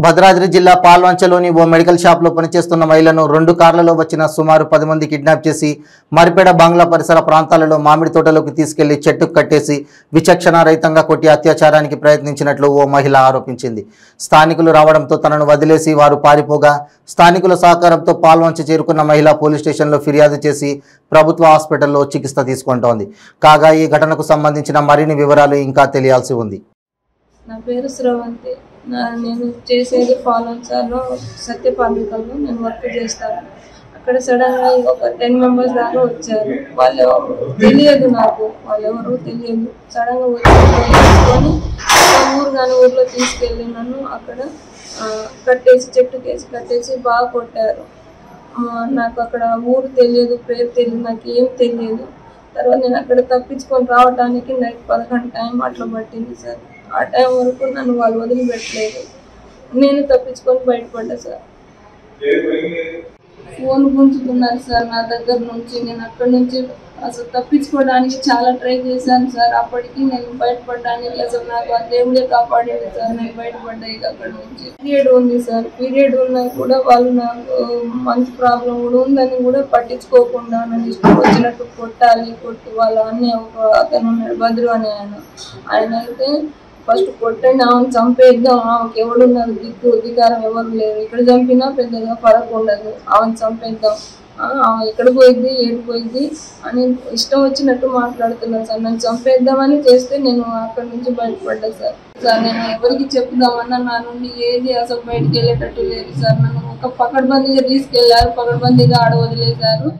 భద్రాద్రి జిల్లా పాల్వంచలోని ఓ మెడికల్ షాప్లో పనిచేస్తున్న మహిళను 2 కార్లలో వచ్చిన సుమారు 10 మంది కిడ్నాప్ చేసి మరిపేడ బంగ్లా పరిసర ప్రాంతాలలో మామిడి తోటలోకి తీసుకెళ్లి చెట్టుకు కట్టేసి విచక్షణారహితంగా కొట్టి అత్యాచారానికి ప్రయత్నించినట్లు ఓ మహిళ ఆరోపించింది. స్థానికులు రావడంతో తనను వదిలేసి వారు పారిపోగా స్థానికుల సహకారంతో పాల్వంచ చేరుకున్న మహిళ పోలీస్ స్టేషన్లో ఫిర్యాదు చేసి ప్రభుత్వ హాస్పిటల్లో చికిత్స తీసుకుంటోంది. కాగా ఈ ఘటనకు సంబంధించిన మరిన్ని వివరాలు ఇంకా తెలియాల్సి ఉంది. నా పేరు శ్రవంతి. నేను చేసేది పాల్వంచలో సత్యపాలికల్లో నేను వర్క్ చేస్తాను. అక్కడ సడన్గా ఒక 10 మెంబర్స్ దాకా వచ్చారు. వాళ్ళు తెలియదు, నాకు వాళ్ళెవరో తెలియదు. సడన్గా వచ్చి ఊర్లో తీసుకెళ్ళి నన్ను అక్కడ చెట్టుకేసి కట్టేసి బాగా కొట్టారు. నాకు అక్కడ ఊరు తెలియదు, పేరు తెలియదు, నాకు ఏం తెలియదు. తర్వాత నేను అక్కడ తప్పించుకొని రావడానికి నైట్ 11 టైం అట్లా పట్టింది సార్. ఆ టైం వరకు నన్ను వాళ్ళు వదిలిపెట్టలేదు. నేను తప్పించుకొని బయటపడ్డా సార్. ఫోన్ గుంజుతున్నారు సార్ నా దగ్గర నుంచి. నేను అక్కడి నుంచి అసలు తప్పించుకోవడానికి చాలా ట్రై చేశాను సార్. అప్పటికి నేను బయటపడడానికి అసలు నాకు ఆ దేవుడే కాపాడేది సార్. నేను బయటపడ్డా ఇక అక్కడి నుంచి. పీరియడ్ ఉంది సార్. పీరియడ్ ఉన్నా కూడా వాళ్ళు నాకు మంచి ప్రాబ్లం కూడా ఉందని కూడా పట్టించుకోకుండా నన్ను ఇష్టం వచ్చినట్టు కొట్టి వాళ్ళు అన్నీ ఒక అతను ఉన్నాడు భద్రు అని ఆయన అయితే ఫస్ట్ కొట్టండి, ఆమెను చంపేద్దాం, ఆమెకి ఎవడున్నారు అధికారం ఎవరు లేరు, ఇక్కడ చంపినా పెద్దగా ఫరక్ ఉండదు, ఆమెను చంపేద్దాం, ఆమె ఎక్కడ పోయింది ఏడు పోయింది అని ఇష్టం వచ్చినట్టు మాట్లాడుతున్నాను సార్. నన్ను చంపేద్దామని చేస్తే నేను అక్కడి నుంచి బయటపడ్డా సార్. నేను ఎవరికి చెప్పుదామన్నా నా నుండి ఏది అసలు బయటకు వెళ్ళేటట్టు లేదు సార్. నన్ను ఒక పకడ్బందీగా తీసుకెళ్లారు, పకడ్బందీగా ఆడ వదిలేశారు.